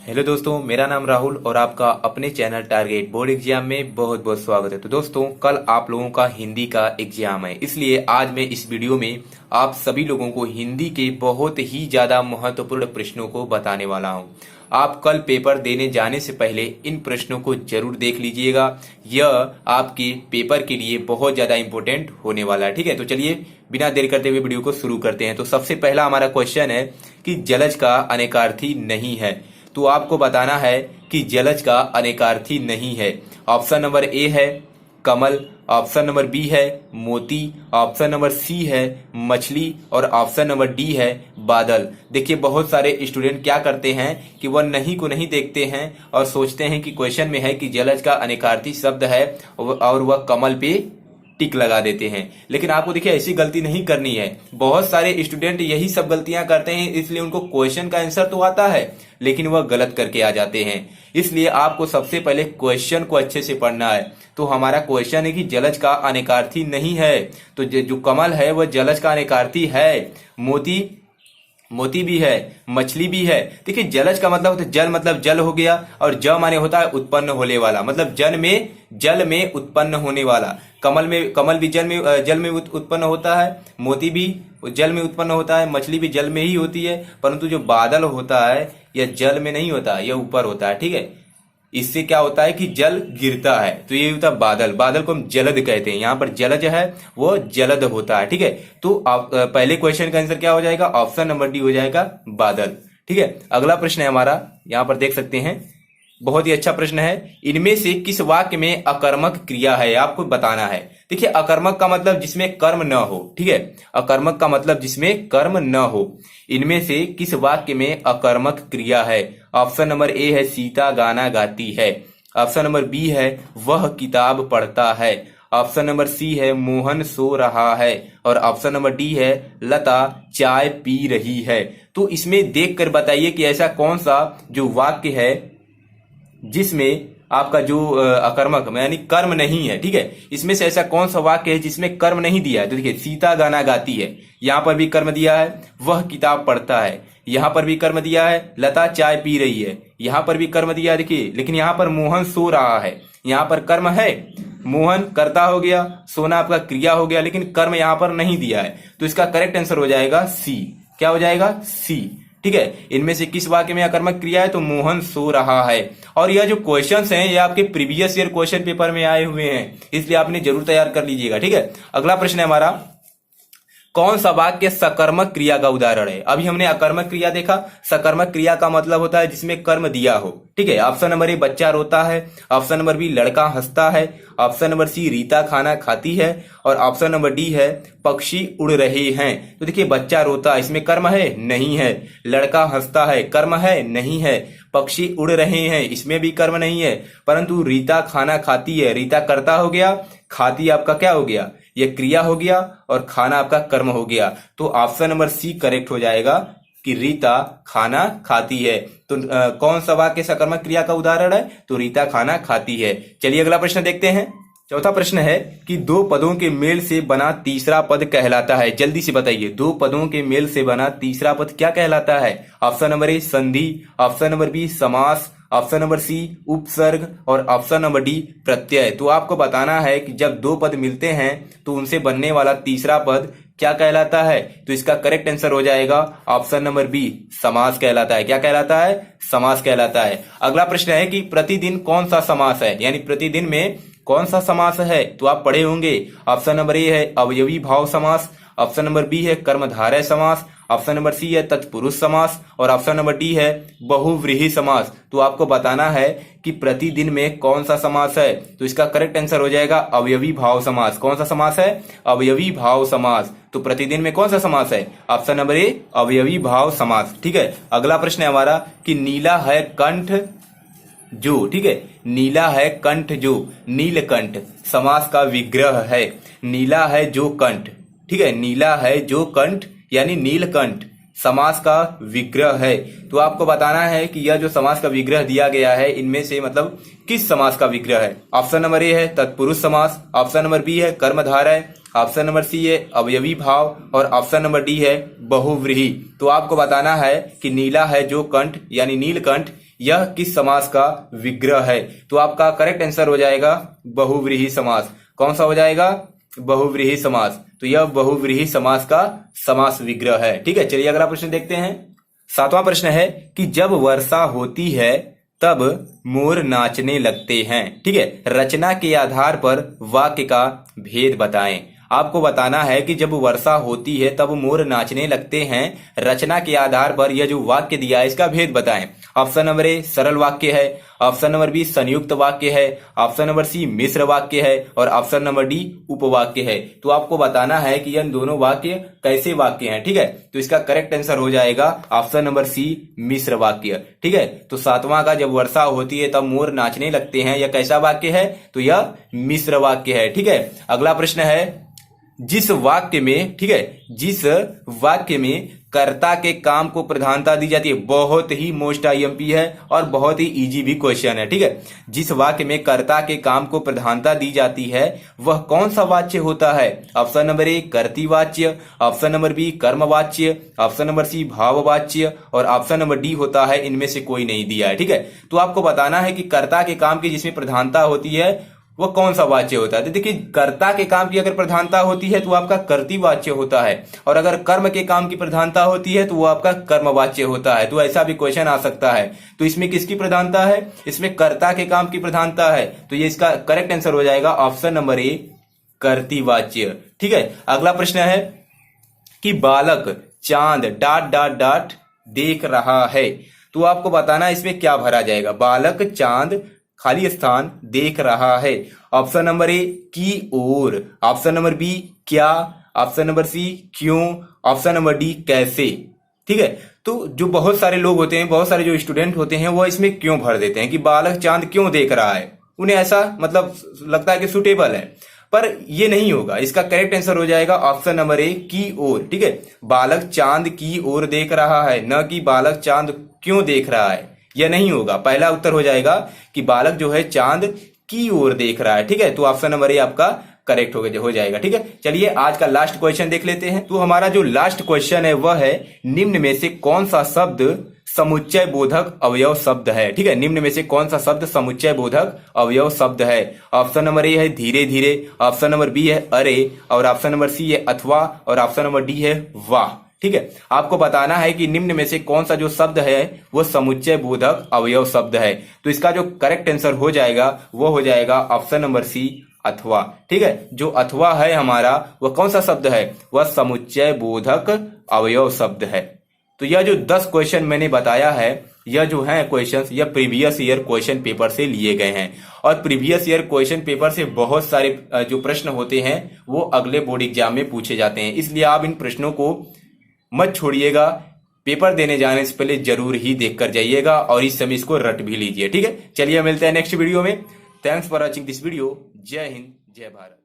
Hello दोस्तों, मेरा नाम राहुल और आपका अपने चैनल टारगेट बोर्ड एग्जाम में बहुत बहुत स्वागत है। तो दोस्तों, कल आप लोगों का हिंदी का एग्जाम है, इसलिए आज मैं इस वीडियो में आप सभी लोगों को हिंदी के बहुत ही ज्यादा महत्वपूर्ण प्रश्नों को बताने वाला हूं। आप कल पेपर देने जाने से पहले इन प्रश्नों को जरूर देख लीजिएगा। यह आपके पेपर के लिए बहुत ज्यादा इंपॉर्टेंट होने वाला है। ठीक है, तो चलिए बिना देर करते हुए वीडियो को शुरू करते हैं। तो सबसे पहला हमारा क्वेश्चन है कि जलज का अनेकार्थी नहीं है। तो आपको बताना है कि जलज का अनेकार्थी नहीं है। ऑप्शन नंबर ए है कमल, ऑप्शन नंबर बी है मोती, ऑप्शन नंबर सी है मछली और ऑप्शन नंबर डी है बादल। देखिए, बहुत सारे स्टूडेंट क्या करते हैं कि वह नहीं को नहीं देखते हैं और सोचते हैं कि क्वेश्चन में है कि जलज का अनेकार्थी शब्द है और वह कमल पे टिक लगा देते हैं। लेकिन आपको देखिए, ऐसी गलती नहीं करनी है। बहुत सारे स्टूडेंट यही सब गलतियां करते हैं, इसलिए उनको क्वेश्चन का आंसर तो आता है लेकिन वह गलत करके आ जाते हैं। इसलिए आपको सबसे पहले क्वेश्चन को अच्छे से पढ़ना है। तो हमारा क्वेश्चन है कि जलज का अनेकार्थी नहीं है। तो जो कमल है वह जलज का अनेकार्थी है। मोती भी है, मछली भी है। देखिए, जलज का मतलब होता है जल, मतलब जल हो गया, और ज माने होता है उत्पन्न होने वाला, मतलब जल में उत्पन्न होने वाला। कमल भी जल में उत्पन्न होता है, मोती भी जल में उत्पन्न होता है, मछली भी जल में ही होती है। परंतु जो बादल होता है यह जल में नहीं होता, यह ऊपर होता है। ठीक है, इससे क्या होता है कि जल गिरता है, तो ये होता है बादल। बादल को हम जलद कहते हैं। यहाँ पर जलज है वो जलद होता है। ठीक है, तो पहले क्वेश्चन का आंसर क्या हो जाएगा? ऑप्शन नंबर डी हो जाएगा बादल। ठीक है, अगला प्रश्न है हमारा, यहाँ पर देख सकते हैं, बहुत ही अच्छा प्रश्न है। इनमें से किस वाक्य में अकर्मक क्रिया है, आपको बताना है। देखिए, अकर्मक का मतलब जिसमें कर्म न हो। ठीक है, अकर्मक का मतलब जिसमें कर्म न हो। इनमें से किस वाक्य में अकर्मक क्रिया है? ऑप्शन नंबर ए है सीता गाना गाती है, ऑप्शन नंबर बी है वह किताब पढ़ता है, ऑप्शन नंबर सी है मोहन सो रहा है और ऑप्शन नंबर डी है लता चाय पी रही है। तो इसमें देखकर बताइए कि ऐसा कौन सा जो वाक्य है जिसमें आपका जो अकर्मक यानी कर्म नहीं है। ठीक है, इसमें से ऐसा कौन सा वाक्य है जिसमें कर्म नहीं दिया है? तो देखिए, सीता गाना गाती है, यहां पर भी कर्म दिया है। वह किताब पढ़ता है, यहां पर भी कर्म दिया है। लता चाय पी रही है, यहां पर भी कर्म दिया है। देखिए, लेकिन यहां पर मोहन सो रहा है, यहां पर कर्म है। मोहन कर्ता हो गया, सोना आपका क्रिया हो गया, लेकिन कर्म यहां पर नहीं दिया है। तो इसका करेक्ट आंसर हो जाएगा सी। क्या हो जाएगा? सी। ठीक है, इनमें से किस वाक्य में अकर्मक क्रिया है? तो मोहन सो रहा है। और यह जो क्वेश्चंस हैं ये आपके प्रीवियस ईयर क्वेश्चन पेपर में आए हुए हैं, इसलिए आपने जरूर तैयार कर लीजिएगा। ठीक है, अगला प्रश्न है हमारा, कौन सा वाक्य सकर्मक क्रिया का उदाहरण है? अभी हमने अकर्मक क्रिया देखा, सकर्मक क्रिया का मतलब होता है जिसमें कर्म दिया हो। ठीक है, ऑप्शन नंबर ए बच्चा रोता है, ऑप्शन नंबर बी लड़का हंसता है, ऑप्शन नंबर सी रीता खाना खाती है और ऑप्शन नंबर डी है पक्षी उड़ रहे हैं। तो देखिए, बच्चा रोता, इसमें कर्म है? नहीं है। लड़का हंसता है, कर्म है? नहीं है। पक्षी उड़ रहे हैं, इसमें भी कर्म नहीं है। परंतु रीता खाना खाती है, रीता कर्ता हो गया, खाती आपका क्या हो गया? ये क्रिया हो गया और खाना आपका कर्म हो गया। तो ऑप्शन नंबर सी करेक्ट हो जाएगा कि रीता खाना खाती है। तो कौन सा वाक्य सकर्मक क्रिया का उदाहरण है? तो रीता खाना खाती है। चलिए अगला प्रश्न देखते हैं। चौथा प्रश्न है कि दो पदों के मेल से बना तीसरा पद कहलाता है। जल्दी से बताइए, दो पदों के मेल से बना तीसरा पद क्या कहलाता है? ऑप्शन नंबर ए संधि, ऑप्शन नंबर बी समास, ऑप्शन नंबर सी उपसर्ग और ऑप्शन नंबर डी प्रत्यय। तो आपको बताना है कि जब दो पद मिलते हैं तो उनसे बनने वाला तीसरा पद क्या कहलाता है? तो इसका करेक्ट आंसर हो जाएगा ऑप्शन नंबर बी, समास कहलाता है। क्या कहलाता है? समास कहलाता है। अगला प्रश्न है कि प्रतिदिन कौन सा समास है, यानी प्रतिदिन में कौन सा समास है? तो आप पढ़े होंगे। ऑप्शन नंबर ए है अवयवी भाव समास, ऑप्शन नंबर बी है कर्मधारय समास, ऑप्शन नंबर सी है तत्पुरुष समास और ऑप्शन नंबर डी है बहुव्रीहि समास। तो आपको बताना है कि प्रतिदिन में कौन सा समास है। तो इसका करेक्ट आंसर हो जाएगा अवयवी भाव समास। कौन सा समास है? अवयवी भाव समास। तो प्रतिदिन में कौन सा समास है? ऑप्शन नंबर ए अवयवी भाव समास। ठीक है, अगला प्रश्न है हमारा कि नीला है कंठ जो। ठीक है, नीला है कंठ जो, नीलकंठ समास का विग्रह है। नीला है जो कंठ, ठीक है, नीला है जो कंठ यानी नीलकंठ समास का विग्रह है। तो आपको बताना है कि यह जो समास का विग्रह दिया गया है इनमें से मतलब किस समास का विग्रह है। ऑप्शन नंबर ए है तत्पुरुष समास, ऑप्शन नंबर बी है कर्मधारय, ऑप्शन नंबर सी है अवयवी भाव और ऑप्शन नंबर डी है बहुव्रीहि। तो आपको बताना है कि नीला है जो कंठ यानी नीलकंठ यह किस समास का विग्रह है? तो आपका करेक्ट आंसर हो जाएगा बहुव्रीहि समास। कौन सा हो जाएगा? बहुव्रीहि समास। तो यह बहुव्रीहि समास का समास विग्रह है। ठीक है, चलिए अगला प्रश्न देखते हैं। 7वां प्रश्न है कि जब वर्षा होती है तब मोर नाचने लगते हैं। ठीक है, रचना के आधार पर वाक्य का भेद बताएं। आपको बताना है कि जब वर्षा होती है तब मोर नाचने लगते हैं, रचना के आधार पर यह जो वाक्य दिया है इसका भेद बताएं। ऑप्शन नंबर ए सरल वाक्य है, ऑप्शन नंबर बी संयुक्त वाक्य है, ऑप्शन नंबर सी मिश्र वाक्य है और ऑप्शन नंबर डी उपवाक्य है। तो आपको बताना है कि यह दोनों वाक्य कैसे वाक्य हैं। ठीक है, तो इसका करेक्ट आंसर हो जाएगा ऑप्शन नंबर सी मिश्र वाक्य। ठीक है, तो 7वां का जब वर्षा होती है तब मोर नाचने लगते हैं, यह कैसा वाक्य है? तो यह मिश्र वाक्य है। ठीक है, अगला प्रश्न है जिस वाक्य में, ठीक है, जिस वाक्य में कर्ता के काम को प्रधानता दी जाती है, बहुत ही मोस्ट आईएमपी है और बहुत ही इजी भी क्वेश्चन है। ठीक है, जिस वाक्य में कर्ता के काम को प्रधानता दी जाती है वह कौन सा वाच्य होता है? ऑप्शन नंबर ए कर्तृवाच्य, ऑप्शन नंबर बी कर्मवाच्य, ऑप्शन नंबर सी भाववाच्य और ऑप्शन नंबर डी होता है इनमें से कोई नहीं दिया है। ठीक है, तो आपको बताना है कि कर्ता के काम की जिसमें प्रधानता होती है वो कौन सा वाच्य होता है। तो देखिए, कर्ता के काम की अगर प्रधानता होती है तो आपका कर्तृवाच्य होता है और अगर कर्म के काम की प्रधानता होती है तो वो आपका कर्मवाच्य होता है। तो ऐसा भी क्वेश्चन आ सकता है। तो इसमें किसकी प्रधानता है? इसमें कर्ता के काम की प्रधानता है, तो ये इसका करेक्ट आंसर हो जाएगा ऑप्शन नंबर ए कर्तृवाच्य। ठीक है, अगला प्रश्न है कि बालक चांद ... देख रहा है। तो आपको बताना इसमें क्या भरा जाएगा। बालक चांद खाली स्थान देख रहा है। ऑप्शन नंबर ए की ओर, ऑप्शन नंबर बी क्या, ऑप्शन नंबर सी क्यों, ऑप्शन नंबर डी कैसे। ठीक है, तो जो बहुत सारे लोग होते हैं, बहुत सारे जो स्टूडेंट होते हैं वो इसमें क्यों भर देते हैं कि बालक चांद क्यों देख रहा है, उन्हें ऐसा मतलब लगता है कि सुटेबल है, पर ये नहीं होगा। इसका करेक्ट आंसर हो जाएगा ऑप्शन नंबर ए की ओर। ठीक है, बालक चांद की ओर देख रहा है, न कि बालक चांद क्यों देख रहा है, यह नहीं होगा। पहला उत्तर हो जाएगा कि बालक जो है चांद की ओर देख रहा है। ठीक है, तो ऑप्शन नंबर ए आपका करेक्ट हो जाएगा। ठीक है, चलिए आज का लास्ट क्वेश्चन देख लेते हैं। तो हमारा जो लास्ट क्वेश्चन है वह है निम्न में से कौन सा शब्द समुच्चय बोधक अवयव शब्द है। ठीक है, निम्न में से कौन सा शब्द समुच्चय बोधक अवयव शब्द है। ऑप्शन नंबर ए है धीरे धीरे, ऑप्शन नंबर बी है अरे और ऑप्शन नंबर सी है अथवा और ऑप्शन नंबर डी है वाह। ठीक है, आपको बताना है कि निम्न में से कौन सा जो शब्द है वो समुच्चय बोधक अवयव शब्द है। तो इसका जो करेक्ट आंसर हो जाएगा वो हो जाएगा ऑप्शन नंबर सी अथवा। ठीक है, जो अथवा है हमारा वह कौन सा शब्द है? वह समुच्चय बोधक अवयव शब्द है। तो यह जो 10 क्वेश्चन मैंने बताया है, यह जो है क्वेश्चंस, यह प्रीवियस ईयर क्वेश्चन पेपर से लिए गए हैं और प्रीवियस ईयर क्वेश्चन पेपर से बहुत सारे जो प्रश्न होते हैं वो अगले बोर्ड एग्जाम में पूछे जाते हैं। इसलिए आप इन प्रश्नों को मत छोड़िएगा, पेपर देने जाने से पहले जरूर ही देख कर जाइएगा और इस समय इसको रट भी लीजिए। ठीक है, चलिए मिलते हैं नेक्स्ट वीडियो में। Thanks for watching this video. जय हिंद, जय भारत।